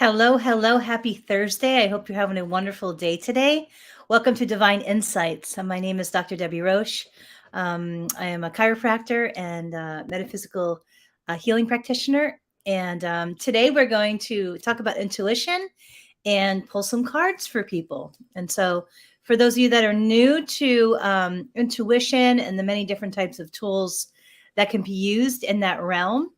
Hello, hello. Happy Thursday. I hope you're having a wonderful day today. Welcome to Divine Insights. My name is Dr. Debbie Roche. I am a chiropractor and metaphysical healing practitioner. And today we're going to talk about intuition and pull some cards for people. And so, for those of you that are new to intuition and the many different types of tools that can be used in that realm,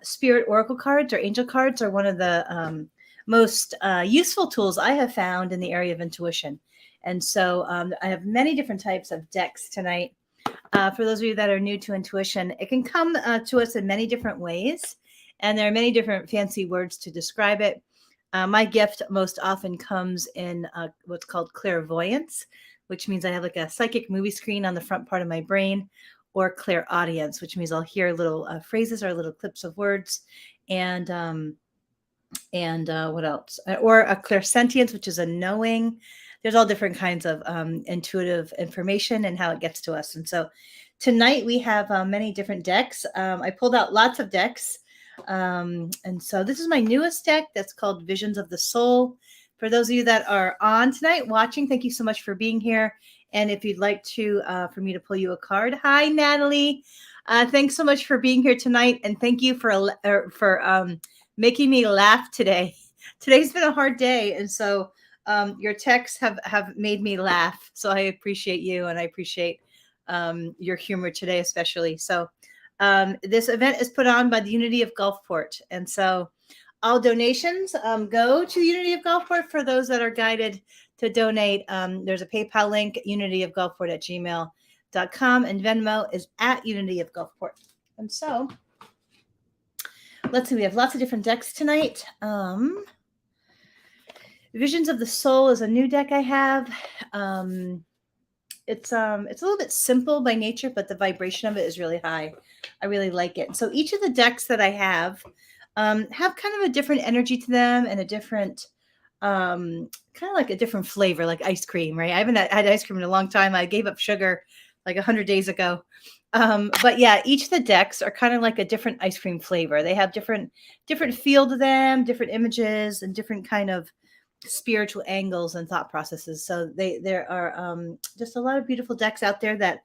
spirit oracle cards or angel cards are one of the most useful tools I have found in the area of intuition. And so I have many different types of decks tonight. For those of you that are new to intuition, it can come to us in many different ways, and there are many different fancy words to describe it. My gift most often comes in what's called clairvoyance, which means I have like a psychic movie screen on the front part of my brain, or clairaudience, which means I'll hear little phrases or little clips of words, and what else? Or a clairsentience, which is a knowing. There's all different kinds of intuitive information and how it gets to us. And so tonight we have many different decks. I pulled out lots of decks. And so this is my newest deck that's called Visions of the Soul. For those of you that are on tonight watching, thank you so much for being here. And if you'd like to, for me to pull you a card. Hi, Natalie. Thanks so much for being here tonight. And thank you for making me laugh today. Today's been a hard day. And so your texts have made me laugh. So I appreciate you, and I appreciate your humor today, especially. So this event is put on by the Unity of Gulfport. And so all donations go to the Unity of Gulfport. For those that are guided to donate, there's a PayPal link, unityofgulfport@gmail.com, and Venmo is at Unity of Gulfport. And so let's see, we have lots of different decks tonight. Visions of the Soul is a new deck I have. It's a little bit simple by nature, but the vibration of it is really high. I really like it. So each of the decks that I have kind of a different energy to them, and a different kind of like a different flavor, like ice cream, right? I haven't had ice cream in a long time. I gave up sugar like 100 days ago. But yeah, each of the decks are kind of like a different ice cream flavor. They have different feel to them, different images, and different kind of spiritual angles and thought processes. So there are just a lot of beautiful decks out there that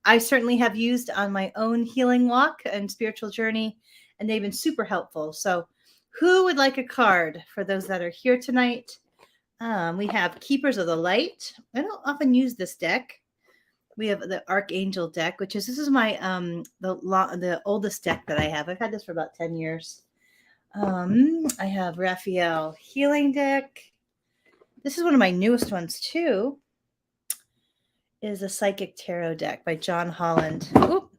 I certainly have used on my own healing walk and spiritual journey, and they've been super helpful. So who would like a card for those that are here tonight? We have Keepers of the Light. I don't often use this deck. We have the Archangel deck, which is, this is my the oldest deck that I have. I've had this for about 10 years. I have Raphael Healing deck. This is one of my newest ones too. Is a Psychic Tarot deck by John Holland. Oop.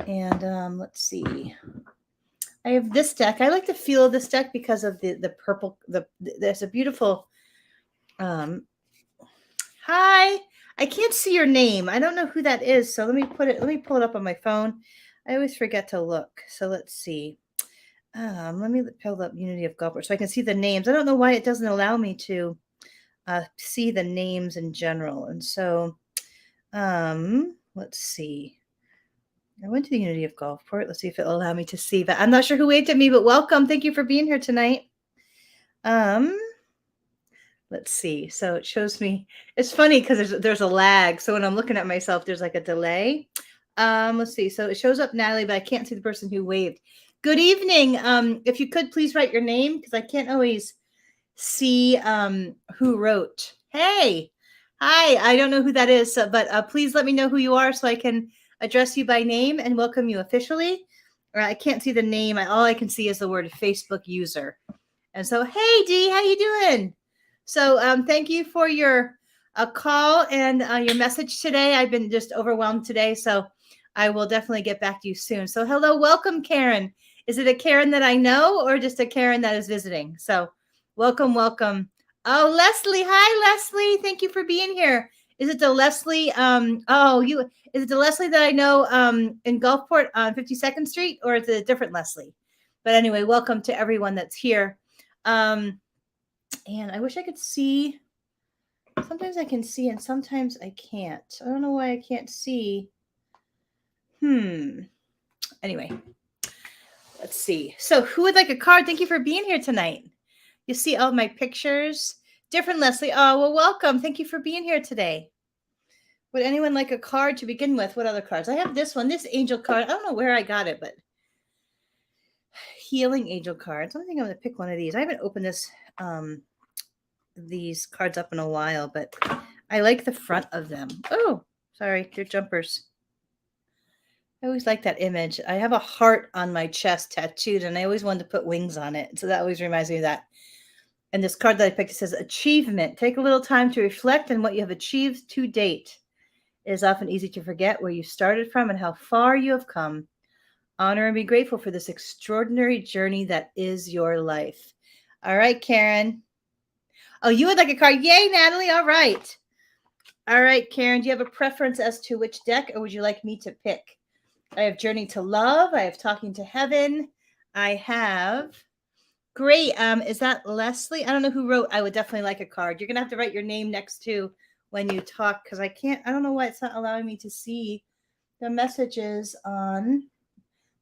And let's see. I have this deck. I like the feel of this deck because of the purple. There's a beautiful. Hi. I can't see your name. I don't know who that is. So let me pull it up on my phone. I always forget to look. So let's see. Let me pull up Unity of Gulfport so I can see the names. I don't know why it doesn't allow me to see the names in general. And so let's see. I went to the Unity of Gulfport. Let's see if it'll allow me to see. But I'm not sure who waved at me, but welcome. Thank you for being here tonight. Let's see. So it shows me. It's funny because there's a lag. So when I'm looking at myself, there's like a delay. Let's see. So it shows up Natalie, but I can't see the person who waved. Good evening. If you could please write your name, because I can't always see who wrote. Hey, hi. I don't know who that is, but please let me know who you are so I can address you by name and welcome you officially. Or I can't see the name. All I can see is the word Facebook user. And so, hey, Dee, how you doing? So thank you for your call and your message today. I've been just overwhelmed today, so I will definitely get back to you soon. So hello, welcome, Karen. Is it a Karen that I know or just a Karen that is visiting? So welcome, welcome. Oh, Leslie. Hi, Leslie. Thank you for being here. Is it the Leslie? Is it the Leslie that I know in Gulfport on 52nd Street, or is it a different Leslie? But anyway, welcome to everyone that's here. And I wish I could see. Sometimes I can see and sometimes I can't. I don't know why I can't see. Anyway, let's see. So who would like a card? Thank you for being here tonight. You see all my pictures. Different Leslie. Oh, well, welcome. Thank you for being here today. Would anyone like a card to begin with? What other cards? I have this one, this angel card. I don't know where I got it, but healing angel cards. I think I'm going to pick one of these. I haven't opened these cards up in a while, but I like the front of them. Oh, sorry, they're jumpers. I always like that image. I have a heart on my chest tattooed, and I always wanted to put wings on it. So that always reminds me of that. And this card that I picked, it says achievement. Take a little time to reflect on what you have achieved to date. It is often easy to forget where you started from and how far you have come. Honor and be grateful for this extraordinary journey that is your life. All right, Karen. Oh, you would like a card. Yay, Natalie. All right. All right, Karen, do you have a preference as to which deck, or would you like me to pick? I have Journey to Love. I have Talking to Heaven. I have... Great. Is that Leslie? I don't know who wrote, I would definitely like a card. You're going to have to write your name next to when you talk, because I don't know why it's not allowing me to see the messages on.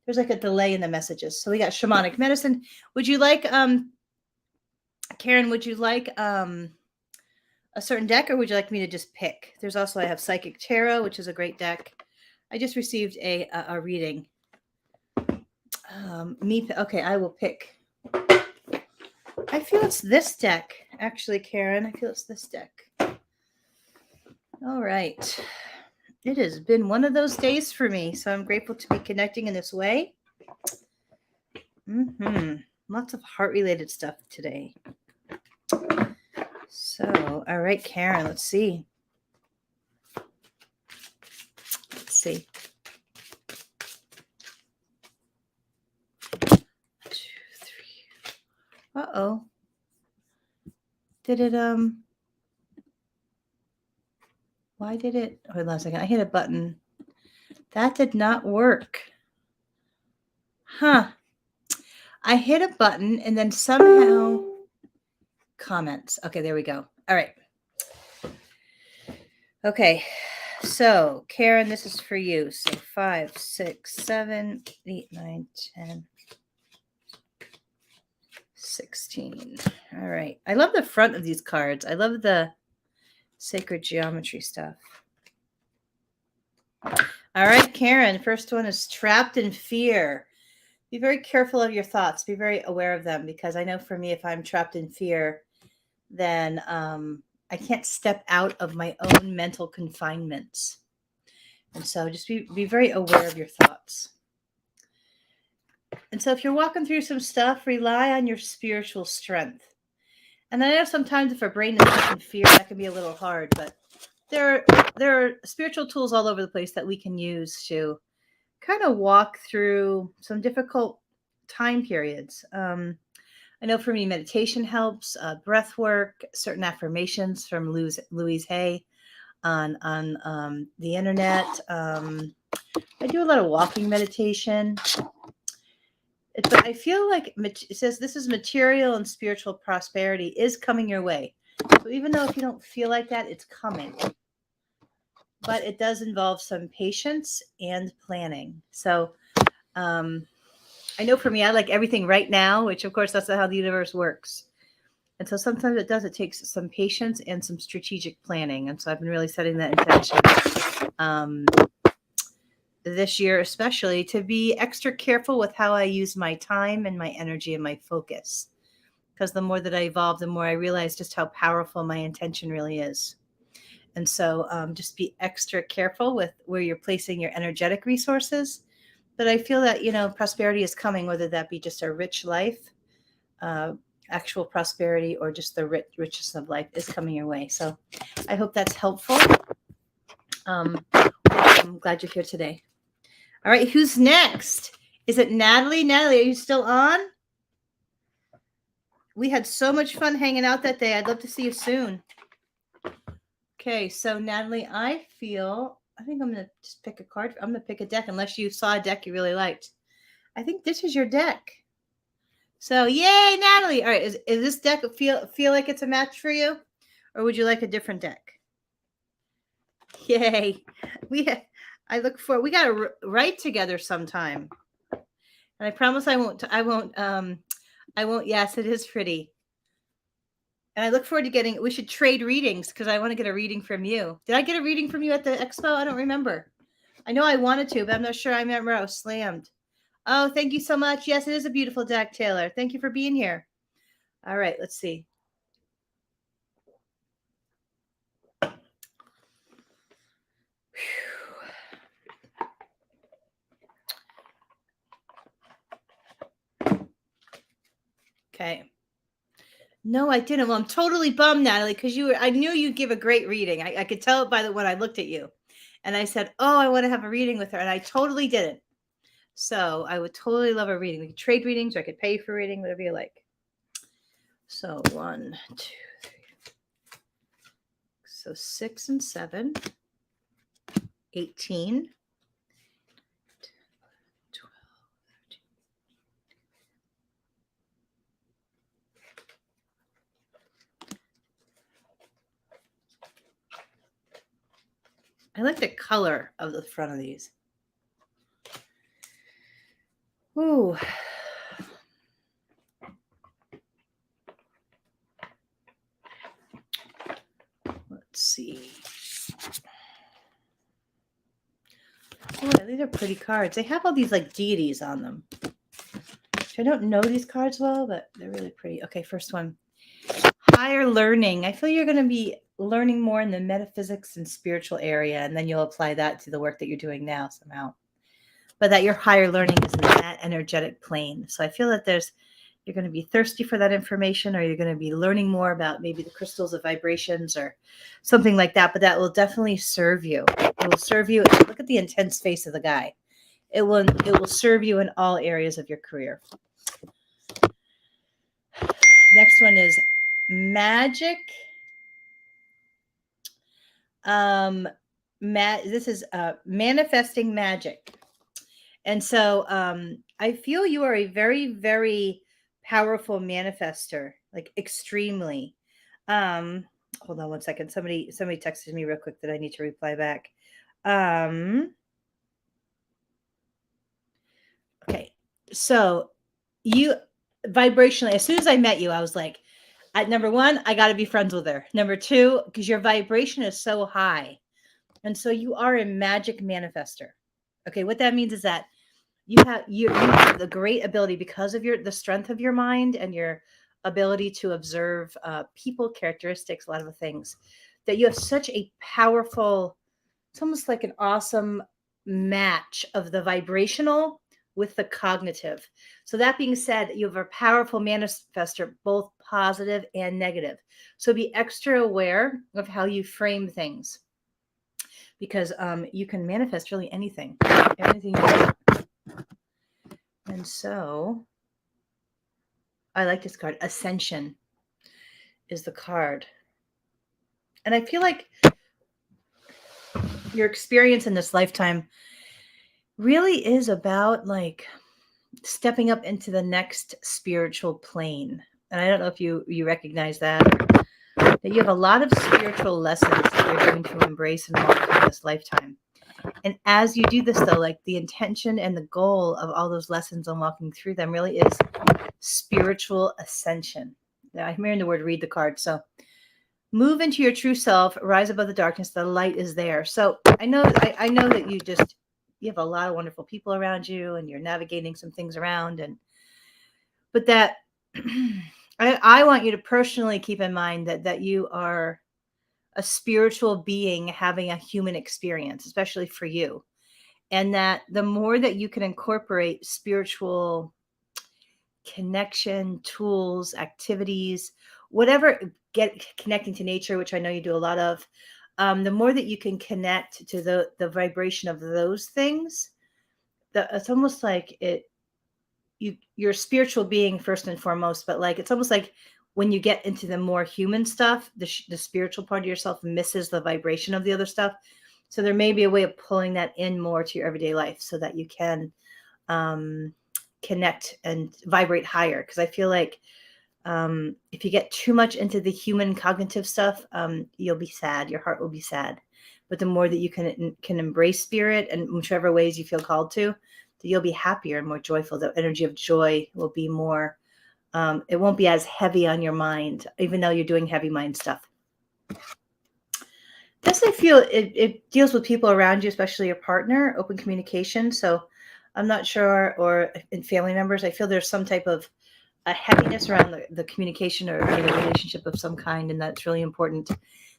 There's like a delay in the messages. So we got Shamanic Medicine. Would you like, Karen, would you like a certain deck, or would you like me to just pick? There's also, I have Psychic Tarot, which is a great deck. I just received a reading. Okay, I will pick. I feel it's this deck, actually, Karen. I feel it's this deck. All right. It has been one of those days for me, so I'm grateful to be connecting in this way. Lots of heart-related stuff today. So, all right, Karen, let's see. Let's see. 2, 3. Uh-oh. Did it, why did it, hold on a second. I hit a button. That did not work. Huh. I hit a button and then somehow comments. Okay, there we go. All right. Okay. So, Karen, this is for you. So 5, 6, 7, 8, 9, 10, 16. All right. I love the front of these cards. I love the sacred geometry stuff. All right, Karen. First one is trapped in fear. Be very careful of your thoughts. Be very aware of them, because I know for me, if I'm trapped in fear, then I can't step out of my own mental confinements. And so just be very aware of your thoughts. And so if you're walking through some stuff, rely on your spiritual strength. And I know sometimes if our brain is stuck in fear, that can be a little hard, but there are spiritual tools all over the place that we can use to kind of walk through some difficult time periods. I know for me, meditation helps, breath work, certain affirmations from Louise Hay on the internet. I do a lot of walking meditation. But I feel like it says this is material and spiritual prosperity is coming your way. So even though if you don't feel like that, it's coming. But it does involve some patience and planning. So I know for me, I like everything right now, which of course that's not how the universe works. And so sometimes it takes some patience and some strategic planning. And so I've been really setting that intention this year, especially to be extra careful with how I use my time and my energy and my focus. Because the more that I evolve, the more I realize just how powerful my intention really is. And so just be extra careful with where you're placing your energetic resources. But I feel that, prosperity is coming, whether that be just a rich life, actual prosperity, or just the richness of life is coming your way. So I hope that's helpful. I'm glad you're here today. All right, who's next? Is it Natalie? Natalie, are you still on? We had so much fun hanging out that day. I'd love to see you soon. Okay, so Natalie, I think I'm going to just pick a card. I'm going to pick a deck unless you saw a deck you really liked. I think this is your deck. So yay, Natalie. All right, is this deck feel like it's a match for you? Or would you like a different deck? Yay. We got to write together sometime. And I promise I won't. Yes, it is pretty. And I look forward to we should trade readings because I want to get a reading from you. Did I get a reading from you at the expo? I don't remember. I know I wanted to, but I'm not sure. I remember I was slammed. Oh, thank you so much. Yes, it is a beautiful deck, Taylor. Thank you for being here. All right, let's see. Okay. No, I didn't. Well, I'm totally bummed, Natalie, because I knew you'd give a great reading. I could tell it by when I looked at you. And I said, oh, I want to have a reading with her. And I totally didn't. So I would totally love a reading. We could trade readings, or I could pay for reading, whatever you like. So 1, 2, 3. So 6 and 7, 18, 12, 13. I like the color of the front of these. Ooh. Let's see. Oh, these are pretty cards. They have all these like deities on them. I don't know these cards well, but they're really pretty. Okay, first one. Higher learning. I feel you're going to be learning more in the metaphysics and spiritual area, and then you'll apply that to the work that you're doing now somehow. But that your higher learning is in that energetic plane. So I feel that you're going to be thirsty for that information, or you're going to be learning more about maybe the crystals of vibrations or something like that. But that will definitely serve you. It will serve you. Look at the intense face of the guy. It will serve you in all areas of your career. Next one is magic. This is manifesting magic. And so I feel you are a very, very powerful manifester, like extremely. Hold on one second. Somebody texted me real quick that I need to reply back. Okay. So you vibrationally, as soon as I met you, I was like, number one, I got to be friends with her. Number two, because your vibration is so high. And so you are a magic manifester. Okay. What that means is that you have the great ability, because of the strength of your mind and your ability to observe people, characteristics, a lot of things, that you have such a powerful, it's almost like an awesome match of the vibrational with the cognitive. So that being said, you have a powerful manifester, both positive and negative. So be extra aware of how you frame things, because you can manifest really anything you want. And so I like this card. Ascension is the card. And I feel like your experience in this lifetime really is about like stepping up into the next spiritual plane. And I don't know if you recognize that you have a lot of spiritual lessons that you're going to embrace and walk through this lifetime. And as you do this, though, like the intention and the goal of all those lessons and walking through them really is spiritual ascension. Now, I'm hearing the word read the card. So move into your true self, rise above the darkness. The light is there. So I know that you have a lot of wonderful people around you, and you're navigating some things around. But that I want you to personally keep in mind that you are a spiritual being having a human experience, especially for you. And that the more that you can incorporate spiritual connection, tools, activities, whatever, connecting to nature, which I know you do a lot of, the more that you can connect to the vibration of those things, it's almost like you're a spiritual being first and foremost, but like it's almost like when you get into the more human stuff, the spiritual part of yourself misses the vibration of the other stuff. So there may be a way of pulling that in more to your everyday life so that you can connect and vibrate higher. Because I feel like if you get too much into the human cognitive stuff, you'll be sad. Your heart will be sad. But the more that you can embrace spirit and whichever ways you feel called to, you'll be happier and more joyful. The energy of joy will be more it won't be as heavy on your mind, even though you're doing heavy mind stuff. This, I feel, it deals with people around you, especially your partner, open communication. So I'm not sure, or in family members, I feel there's some type of a heaviness around the communication or in a relationship of some kind. And that's really important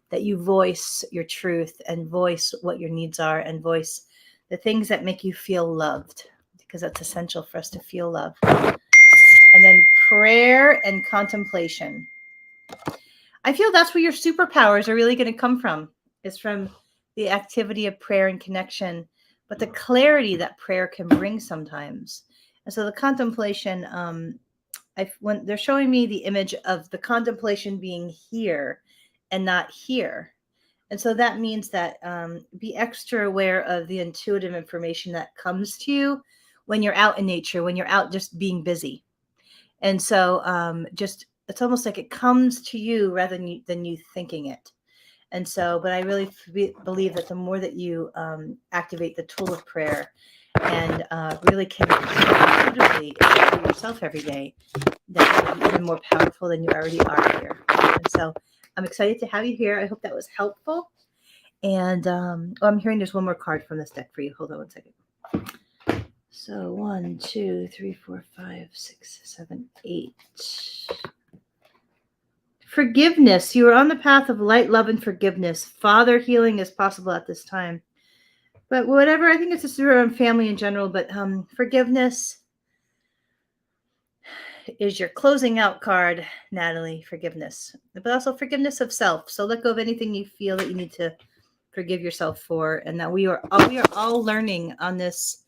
that you voice your truth and voice what your needs are and voice the things that make you feel loved, because that's essential for us to feel love. And then prayer and contemplation. I feel that's where your superpowers are really going to come from, is from the activity of prayer and connection, but the clarity that prayer can bring sometimes. And so the contemplation, when they're showing me the image of the contemplation being here and not here. And so that means that be extra aware of the intuitive information that comes to you when you're out in nature, when you're out just being busy. And so just it's almost like it comes to you rather than you thinking it. And so, but I really believe that the more that you activate the tool of prayer and really can intuitively for yourself every day, that you'll be even more powerful than you already are here. And so I'm excited to have you here. I hope that was helpful. And I'm hearing there's one more card from this deck for you. Hold on one second. So 1, 2, 3, 4, 5, 6, 7, 8. Forgiveness. You are on the path of light, love, and forgiveness. Father, healing is possible at this time. But whatever, I think it's just around family in general, but forgiveness is your closing out card, Natalie. Forgiveness. But also forgiveness of self. So let go of anything you feel that you need to forgive yourself for, and that we are all learning on this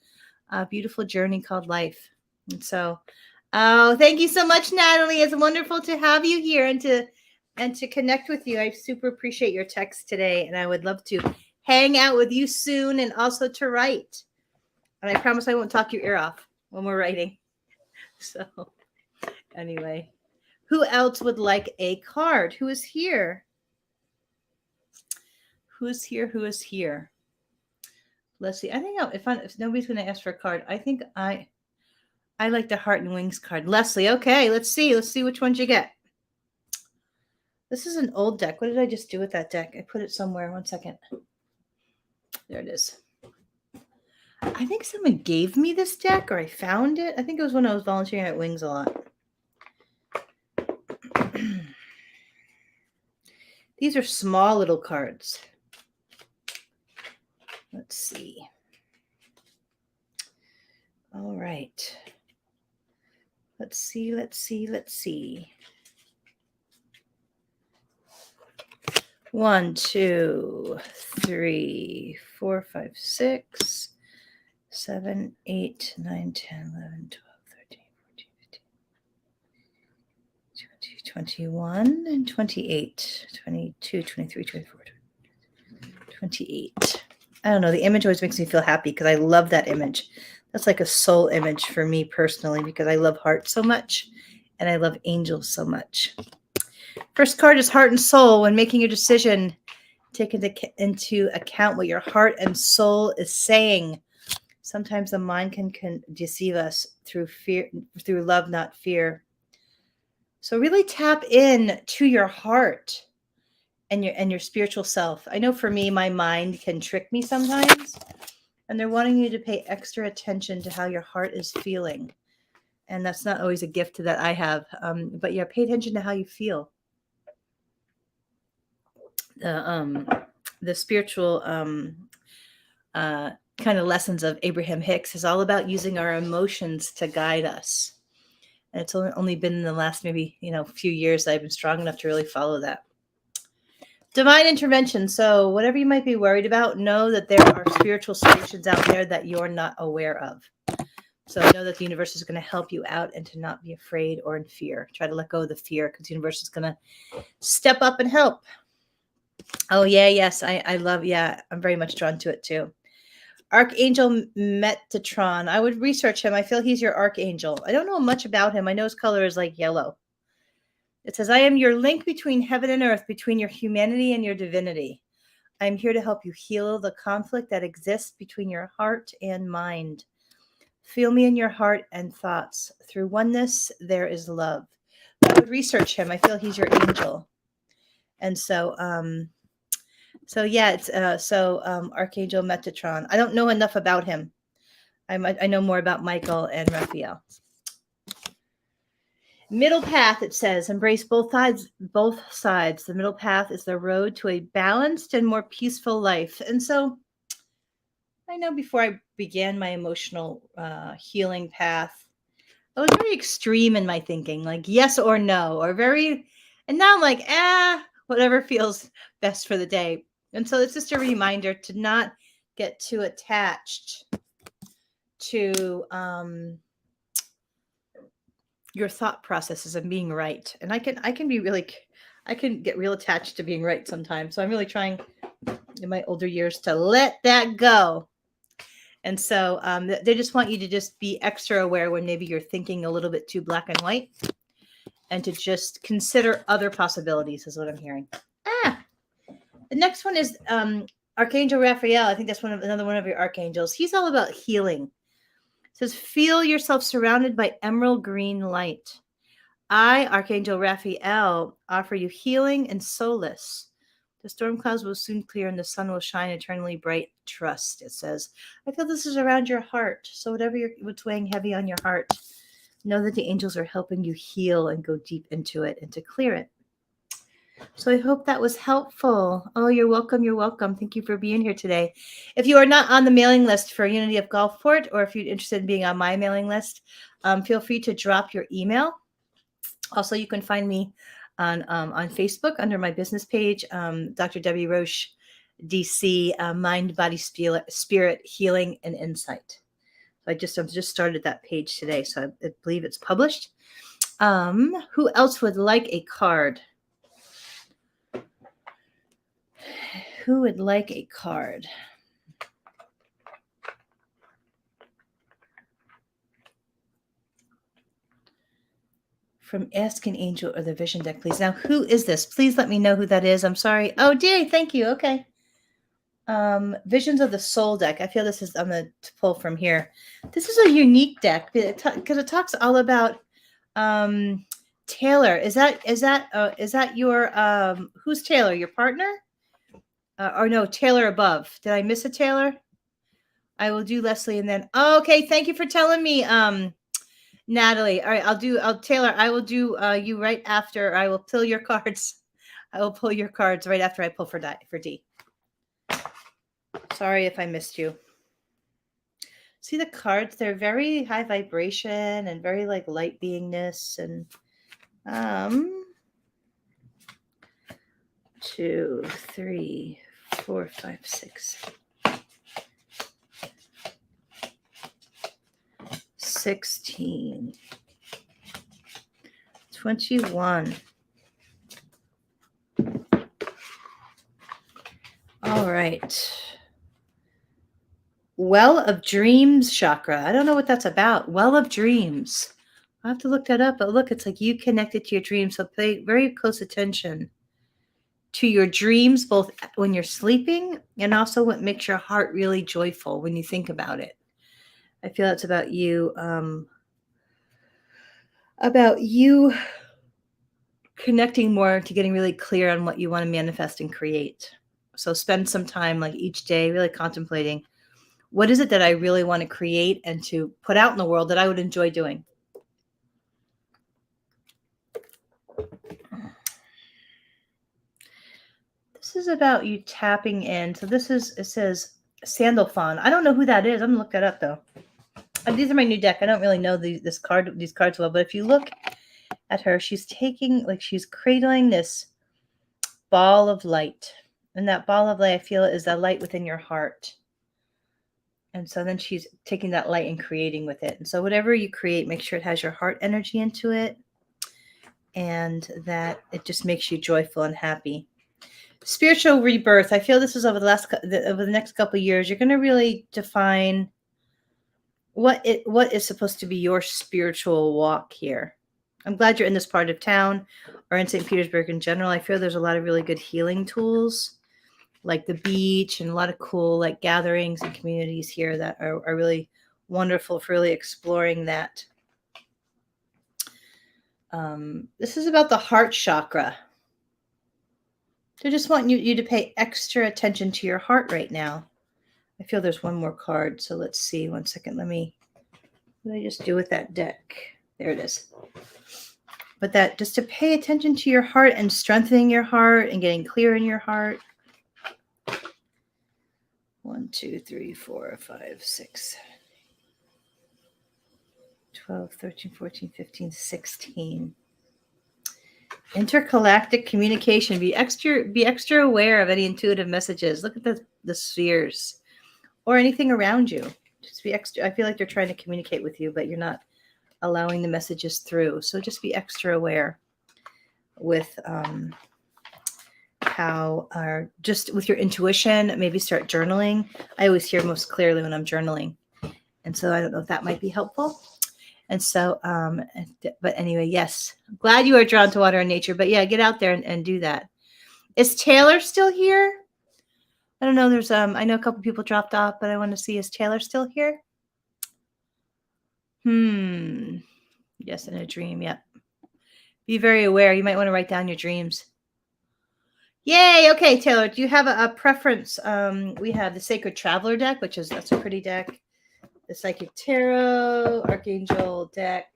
beautiful journey called life. And so, thank you so much, Natalie. It's wonderful to have you here and to connect with you. I super appreciate your text today, and I would love to hang out with you soon and also to write. And I promise I won't talk your ear off when we're writing. So anyway, who else would like a card? Who is here? Who's here? Who is here? Let's see. I think if nobody's going to ask for a card, I think I like the Heart and Wings card. Leslie, okay, let's see. Let's see which ones you get. This is an old deck. What did I just do with that deck? I put it somewhere. One second. There it is. I think someone gave me this deck, or I found it. I think it was when I was volunteering at Wings a lot. These are small little cards. Let's see. All right. Let's see. 1, 2, 3, 4, 5, 6, 7, 8, 9, 10, 11, 12, 13, 14, 15, 20, 21, and 28, 22, 23, 24, 28. I don't know. The image always makes me feel happy because I love that image. That's like a soul image for me personally, because I love heart so much and I love angels so much. First card is heart and soul. When making your decision, take into account what your heart and soul is saying. Sometimes the mind can deceive us through fear, through love, not fear. So really tap in to your heart and your spiritual self. I know for me, my mind can trick me sometimes, and they're wanting you to pay extra attention to how your heart is feeling. And that's not always a gift that I have. But yeah, pay attention to how you feel. The spiritual kind of lessons of Abraham Hicks is all about using our emotions to guide us. And it's only been in the last maybe few years that I've been strong enough to really follow that. Divine intervention. So whatever you might be worried about, know that there are spiritual solutions out there that you're not aware of. So know that the universe is going to help you out and to not be afraid or in fear. Try to let go of the fear, because the universe is going to step up and help. Oh, yeah, yes. I love, I'm very much drawn to it too. Archangel Metatron. I would research him. I feel he's your archangel. I don't know much about him. I know his color is like yellow. It says, I am your link between heaven and earth, between your humanity and your divinity. I am here to help you heal the conflict that exists between your heart and mind. Feel me in your heart and thoughts. Through oneness, there is love. I would research him. I feel he's your angel. And so yeah, it's Archangel Metatron. I don't know enough about him. I know more about Michael and Raphael. Middle path, it says, embrace both sides. Both sides. The middle path is the road to a balanced and more peaceful life. And so, I know before I began my emotional healing path, I was very extreme in my thinking, like yes or no, or very, and now I'm like, whatever feels best for the day. And so it's just a reminder to not get too attached to your thought processes and being right. And I can be really, I can get real attached to being right sometimes. So I'm really trying in my older years to let that go. And so they just want you to just be extra aware when maybe you're thinking a little bit too black and white, and to just consider other possibilities is what I'm hearing. The next one is Archangel Raphael. I think that's another one of your archangels. He's all about healing. It says, feel yourself surrounded by emerald green light. I, Archangel Raphael, offer you healing and solace. The storm clouds will soon clear and the sun will shine eternally bright. Trust, it says. I feel this is around your heart. So what's weighing heavy on your heart, know that the angels are helping you heal and go deep into it and to clear it. So I hope that was helpful. Oh, you're welcome. You're welcome. Thank you for being here today. If you are not on the mailing list for Unity of Gulfport, or if you're interested in being on my mailing list, feel free to drop your email. Also, you can find me on Facebook under my business page, Dr. Debbie Roche, DC, Mind, Body, Spirit, Healing, and Insight. I've just started that page today, so I believe it's published. Who else would like a card? Who would like a card? From Ask an Angel or the Vision deck, please. Now, who is this? Please let me know who that is. I'm sorry. Oh, Dee, thank you. Okay. Visions of the Soul deck. I feel this is, I'm going to pull from here. This is a unique deck because it talks all about Taylor. Is that your, who's Taylor? Your partner? Or no, Taylor above. Did I miss a Taylor? I will do Leslie and then, okay. Thank you for telling me, Natalie. All right. Taylor, I will do you right after. I will pull your cards. I will pull your cards right after I pull for D. Sorry if I missed you. See the cards? They're very high vibration and very like light beingness. And 2, 3, 4, 5, 6. 16, 21. All right. Well of Dreams chakra. I don't know what that's about. Well of Dreams. I'll have to look that up. But look, it's like you connected to your dreams. So pay very close attention to your dreams, both when you're sleeping and also what makes your heart really joyful when you think about it. I feel it's about you connecting more to getting really clear on what you want to manifest and create. So spend some time like each day really contemplating, what is it that I really want to create and to put out in the world that I would enjoy doing? This is about you tapping in. So it says Sandalphon. I don't know who that is. I'm going to look that up though. These are my new deck. I don't really know these cards well, but if you look at her, she's cradling this ball of light. And that ball of light, I feel, is that light within your heart. And so then she's taking that light and creating with it. And so whatever you create, make sure it has your heart energy into it and that it just makes you joyful and happy. Spiritual rebirth. I feel this is over the next couple of years. You're going to really define what is supposed to be your spiritual walk here. I'm glad you're in this part of town or in St. Petersburg in general. I feel there's a lot of really good healing tools like the beach and a lot of cool like gatherings and communities here that are really wonderful for really exploring that. This is about the heart chakra. I just want you to pay extra attention to your heart right now. I feel there's one more card, so let's see. 1 second. What did I just do with that deck? There it is. But that just to pay attention to your heart and strengthening your heart and getting clear in your heart. 1, 2, 3, 4, 5, 6, 12, 13, 14, 15, 16. Intergalactic communication. Be extra aware of any intuitive messages. Look at the spheres or anything around you. Just be extra. I feel like they're trying to communicate with you, but you're not allowing the messages through. So just be extra aware with just with your intuition. Maybe start journaling. I always hear most clearly when I'm journaling, and so I don't know if that might be helpful. And so, but anyway, yes, I'm glad you are drawn to water and nature. But yeah, get out there and do that. Is Taylor still here? I don't know. There's I know a couple people dropped off, but I want to see, is Taylor still here? Yes, in a dream. Yep. Be very aware. You might want to write down your dreams. Yay. Okay, Taylor, do you have a preference? We have the Sacred Traveler deck, that's a pretty deck. The Psychic Tarot, Archangel deck,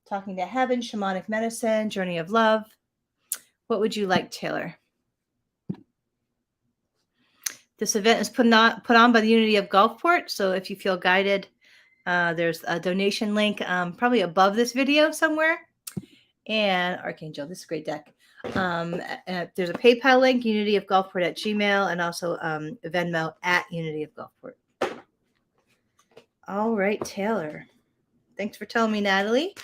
Talking to Heaven, Shamanic Medicine, Journey of Love. What would you like, Taylor? This event is put on by the Unity of Gulfport. So if you feel guided, there's a donation link probably above this video somewhere. And Archangel, this is a great deck. There's a PayPal link, Unity of Gulfport at Gmail, and also Venmo at Unity of Gulfport. All right, Taylor. Thanks for telling me, Natalie.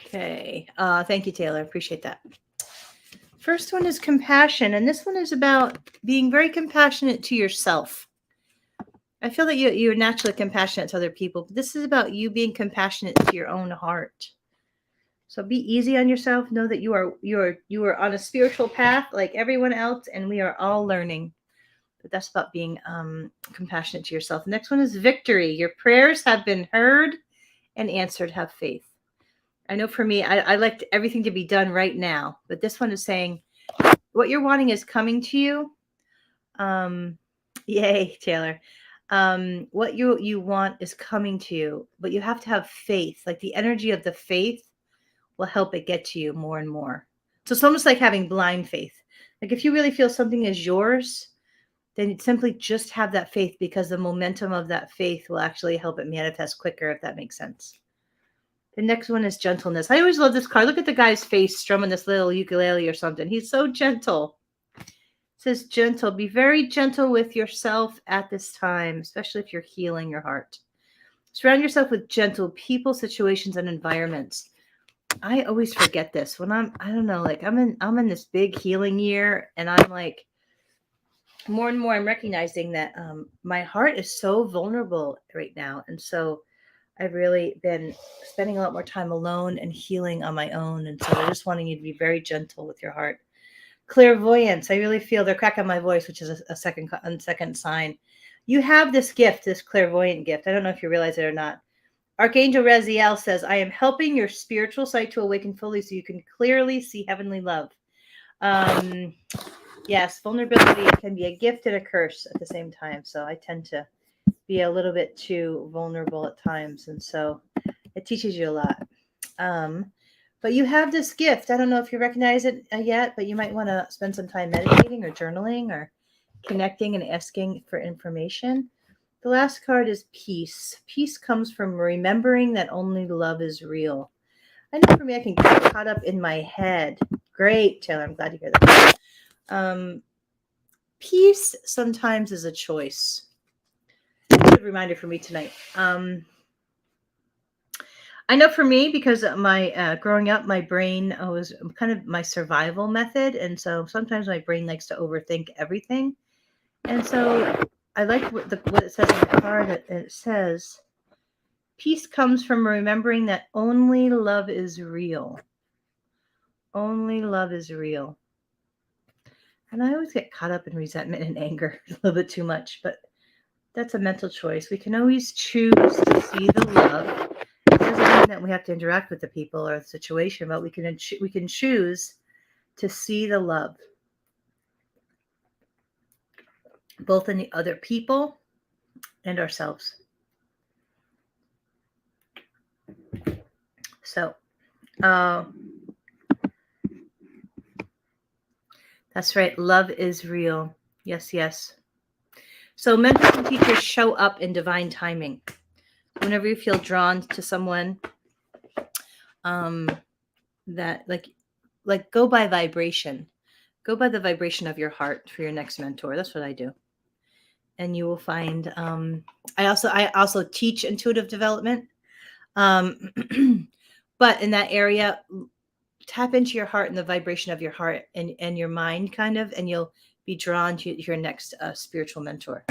Okay. Thank you, Taylor. Appreciate that. First one is compassion, and this one is about being very compassionate to yourself. I feel that you're naturally compassionate to other people, but this is about you being compassionate to your own heart. So be easy on yourself. Know that you are on a spiritual path like everyone else, and we are all learning. But that's about being compassionate to yourself. The next one is victory. Your prayers have been heard and answered. Have faith. I know for me, I like everything to be done right now, but this one is saying what you're wanting is coming to you. Yay, Taylor. What you want is coming to you, but you have to have faith. Like the energy of the faith will help it get to you more and more. So it's almost like having blind faith. Like if you really feel something is yours, then you simply just have that faith, because the momentum of that faith will actually help it manifest quicker, if that makes sense. The next one is gentleness. I always love this card. Look at the guy's face strumming this little ukulele or something. He's so gentle. It says gentle. Be very gentle with yourself at this time, especially if you're healing your heart. Surround yourself with gentle people, situations, and environments. I always forget this when I don't know, like I'm in this big healing year, and I'm like more and more I'm recognizing that my heart is so vulnerable right now, and so I've really been spending a lot more time alone and healing on my own. And so they're just wanting you to be very gentle with your heart. Clairvoyance. I really feel they're cracking my voice, which is a second sign. You have this gift, this clairvoyant gift. I don't know if you realize it or not. Archangel Raziel says, I am helping your spiritual sight to awaken fully so you can clearly see heavenly love. Yes, vulnerability can be a gift and a curse at the same time. So I tend to be a little bit too vulnerable at times, and so it teaches you a lot. But you have this gift. I don't know if you recognize it yet, but you might want to spend some time meditating or journaling or connecting and asking for information. The last card is peace. Peace comes from remembering that only love is real. I know for me, I can get caught up in my head. Great, Taylor. I'm glad to hear that. Peace sometimes is a choice. Good reminder for me tonight. I know for me, because my growing up, my brain was kind of my survival method, and so sometimes my brain likes to overthink everything. And so I like what it says on the card. It says, "Peace comes from remembering that only love is real. Only love is real." And I always get caught up in resentment and anger a little bit too much, but that's a mental choice. We can always choose to see the love. It doesn't mean that we have to interact with the people or the situation, but we can choose to see the love, both in the other people and ourselves. So, uh, that's right. Love is real. Yes, yes. So mentors and teachers show up in divine timing. Whenever you feel drawn to someone, um, that go by vibration. Go by the vibration of your heart for your next mentor. That's what I do. And you will find. I also teach intuitive development. Um, but in that area, tap into your heart and the vibration of your heart and your mind, kind of, and you'll be drawn to your next spiritual mentor.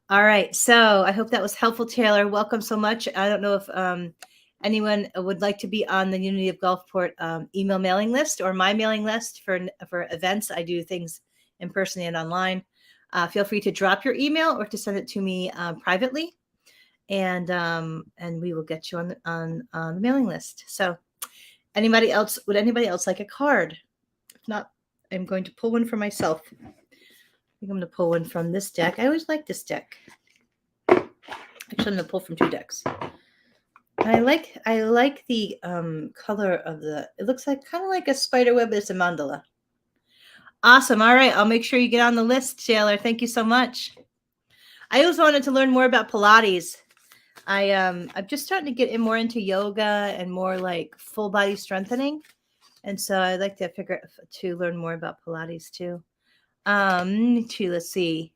All right. So I hope that was helpful, Taylor. Welcome so much. I don't know if anyone would like to be on the Unity of Gulfport email mailing list or my mailing list for events. I do things in person and online. Feel free to drop your email or to send it to me privately, and we will get you on the mailing list. So, anybody else? Would anybody else like a card? If not, I'm going to pull one for myself. I think I'm going to pull one from this deck. I always like this deck. Actually, I'm going to pull from two decks. And I like the color of the. It looks like kind of like a spider web, but it's a mandala. Awesome. All right, I'll make sure you get on the list, Taylor. Thank you so much. I always wanted to learn more about Pilates. I'm just starting to get more into yoga and more like full body strengthening, and so I'd like to learn more about Pilates too. Let's see.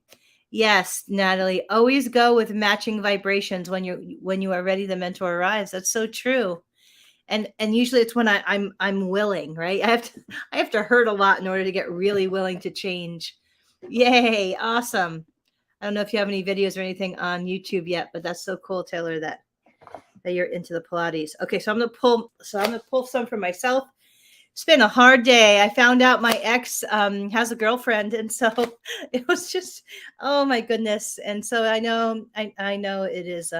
Yes, Natalie, always go with matching vibrations when you are ready. The mentor arrives. That's so true. And usually it's when I'm willing, right? I have to hurt a lot in order to get really willing to change. Yay, awesome. I don't know if you have any videos or anything on YouTube yet, but that's so cool, Taylor, that you're into the Pilates. Okay, so I'm gonna pull some for myself. It's been a hard day. I found out my ex has a girlfriend, and so it was just, oh my goodness. And so I know it is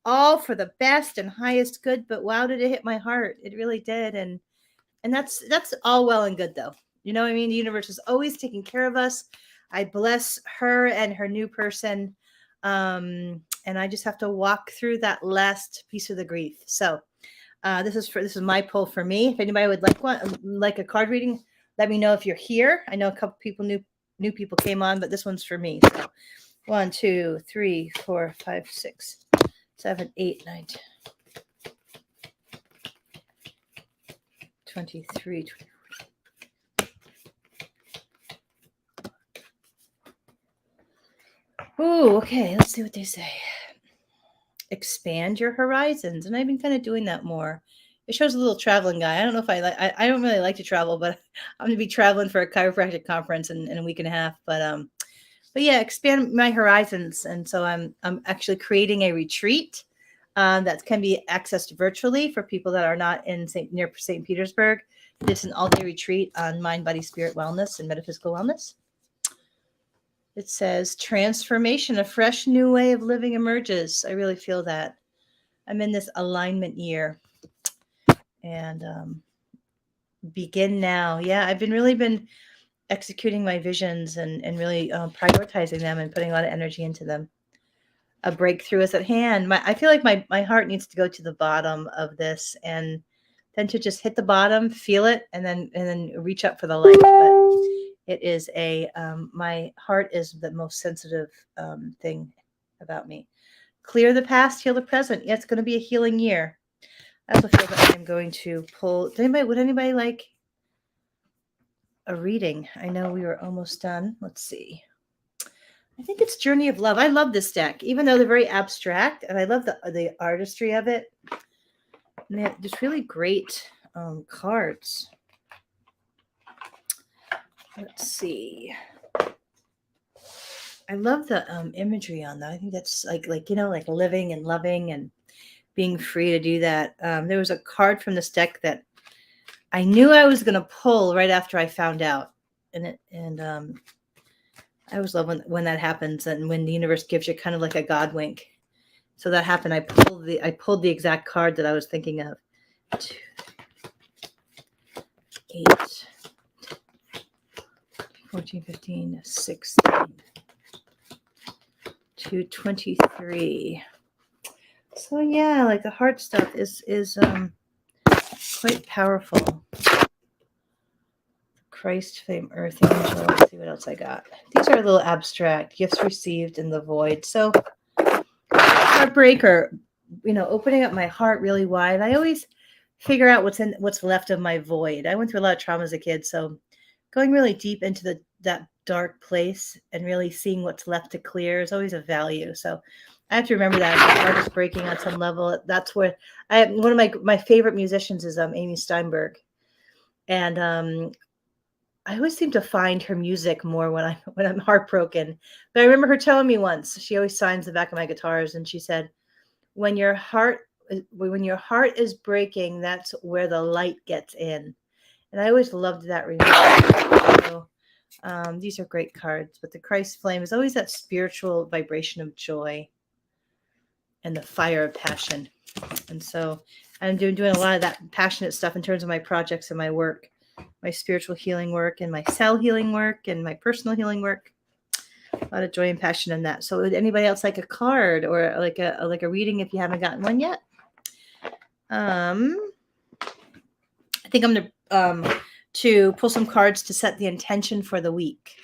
all for the best and highest good, but wow, did it hit my heart? It really did. And that's all well and good, though. You know what I mean? The universe is always taking care of us. I bless her and her new person. And I just have to walk through that last piece of the grief. So this is my pull for me. If anybody would like a card reading, let me know if you're here. I know a couple people new people came on, but this one's for me. So 1, 2, 3, 4, 5, 6, 7, 8, 9, 10, 23, 24. Oh, okay. Let's see what they say. Expand your horizons, and I've been kind of doing that more. It shows a little traveling guy. I don't know if I don't really like to travel, but I'm gonna be traveling for a chiropractic conference in a week and a half. But yeah, expand my horizons, and so I'm actually creating a retreat that can be accessed virtually for people that are not near St. Petersburg. It's an all-day retreat on mind, body, spirit wellness and metaphysical wellness. It says transformation, a fresh new way of living emerges. I really feel that. I'm in this alignment year, and begin now. Yeah, I've really been executing my visions and really prioritizing them and putting a lot of energy into them. A breakthrough is at hand. I feel like my heart needs to go to the bottom of this, and then to just hit the bottom, feel it, and then reach up for the light. But it is my heart is the most sensitive thing about me. Clear the past, heal the present. Yeah, it's going to be a healing year. I also feel that I'm going to pull. Would anybody like a reading? I know we were almost done. Let's see. I think it's Journey of Love. I love this deck, even though they're very abstract, and I love the artistry of it. And they have just really great cards. Let's see. I love the imagery on that. I think that's like like living and loving and being free to do that. There was a card from this deck that I knew I was going to pull right after I found out, and I always love when that happens and when the universe gives you kind of like a God wink. So that happened. I pulled the exact card that I was thinking of. 2, 8, 14, 15, 16, 223. So yeah, like the heart stuff is quite powerful. Christ, fame, earth angel. Let's see what else I got. These are a little abstract. Gifts received in the void. So heartbreak, or opening up my heart really wide. I always figure out what's left of my void. I went through a lot of trauma as a kid, so going really deep into that dark place and really seeing what's left to clear is always a value. So I have to remember that if my heart is breaking on some level. That's where one of my favorite musicians is Amy Steinberg, and I always seem to find her music more when I'm heartbroken. But I remember her telling me once, she always signs the back of my guitars, and she said, when your heart is breaking, that's where the light gets in. And I always loved that reminder. So these are great cards, but the Christ flame is always that spiritual vibration of joy and the fire of passion. And so I'm doing a lot of that passionate stuff in terms of my projects and my work, my spiritual healing work and my cell healing work and my personal healing work. A lot of joy and passion in that. So would anybody else like a card or like a reading if you haven't gotten one yet? I think I'm going to pull some cards to set the intention for the week.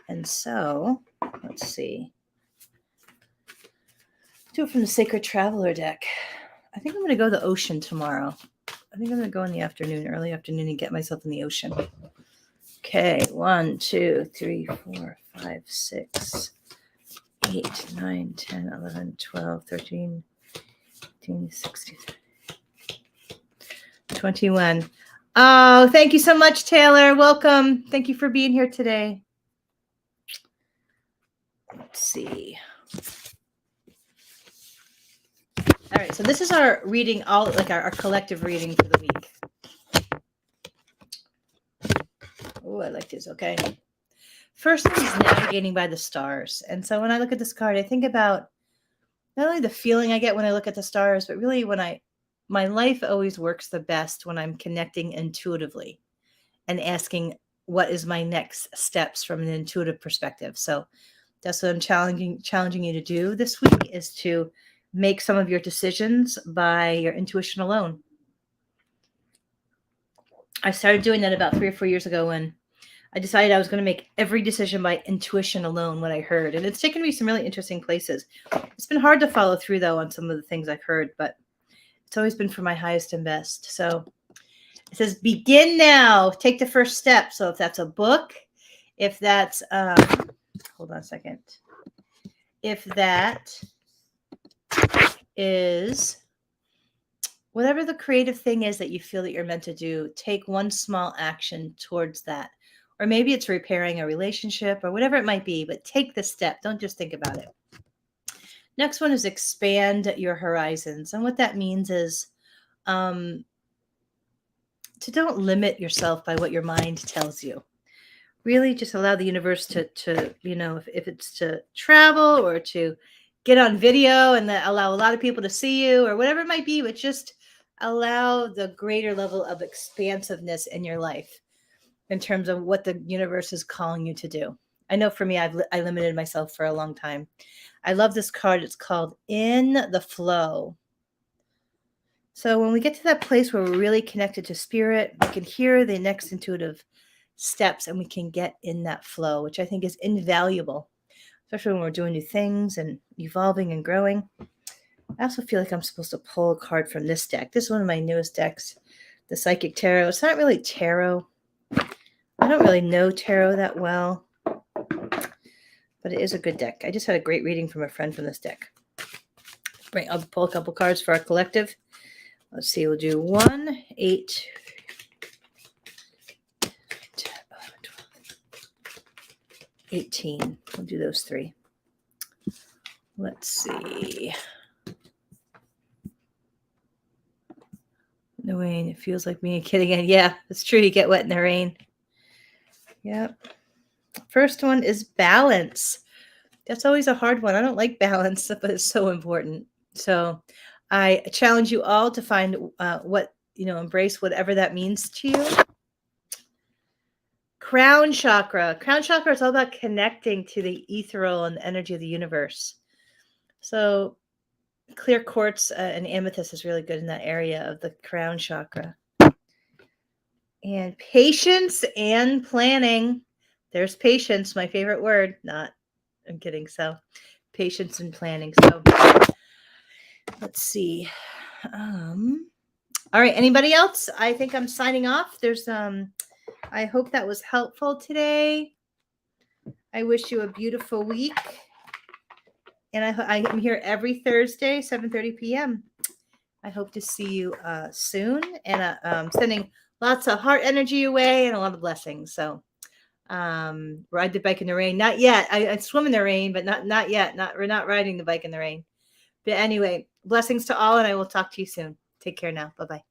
And so let's see. Do it from the Sacred Traveler deck. I think I'm going to go to the ocean tomorrow. I think I'm going to go in the afternoon, early afternoon, and get myself in the ocean. Okay, 1, 2, 3, 4, 5, 6, 8, 9, 10, 11, 12, 13, 15, 16, 21. Oh, thank you so much, Taylor. Welcome. Thank you for being here today. Let's see. All right, so this is our reading, our collective reading for the week. Oh, I like this. Okay. First one is navigating by the stars. And so when I look at this card, I think about not only the feeling I get when I look at the stars, but really my life always works the best when I'm connecting intuitively and asking what is my next steps from an intuitive perspective. So that's what I'm challenging you to do this week, is to make some of your decisions by your intuition alone. I started doing that about 3 or 4 years ago when I decided I was going to make every decision by intuition alone, what I heard. And it's taken me some really interesting places. It's been hard to follow through, though, on some of the things I've heard, but it's always been for my highest and best. So it says, begin now. Take the first step. So if that's a book, if that's, hold on a second. If that is whatever the creative thing is that you feel that you're meant to do, take one small action towards that. Or maybe it's repairing a relationship or whatever it might be, but take the step. Don't just think about it. Next one is expand your horizons. And what that means is to don't limit yourself by what your mind tells you. Really just allow the universe to if it's to travel or to get on video and allow a lot of people to see you or whatever it might be, but just allow the greater level of expansiveness in your life in terms of what the universe is calling you to do. I know for me, I limited myself for a long time. I love this card. It's called In the Flow. So when we get to that place where we're really connected to spirit, we can hear the next intuitive steps and we can get in that flow, which I think is invaluable, especially when we're doing new things and evolving and growing. I also feel like I'm supposed to pull a card from this deck. This is one of my newest decks, the Psychic Tarot. It's not really tarot. I don't really know tarot that well, but it is a good deck. I just had a great reading from a friend from this deck. Right, I'll pull a couple cards for our collective. Let's see, we'll do 1, 8, 10, 11, 12, 18. We'll do those 3. Let's see. The rain, it feels like being a kid again. Yeah, it's true. You get wet in the rain. Yep. First one is balance. That's always a hard one. I don't like balance, but it's so important. So I challenge you all to find what, embrace whatever that means to you. Crown chakra. Crown chakra is all about connecting to the ethereal and the energy of the universe. So clear quartz and amethyst is really good in that area of the crown chakra. And patience and planning. There's patience, my favorite word. I'm kidding. So patience and planning. So let's see. All right. Anybody else? I think I'm signing off. I hope that was helpful today. I wish you a beautiful week. And I am here every Thursday, 7:30 p.m. I hope to see you soon. And sending lots of heart energy your way and a lot of blessings. So ride the bike in the rain. Not yet. I swim in the rain, but not yet. We're not riding the bike in the rain. But anyway, blessings to all, and I will talk to you soon. Take care now. Bye-bye.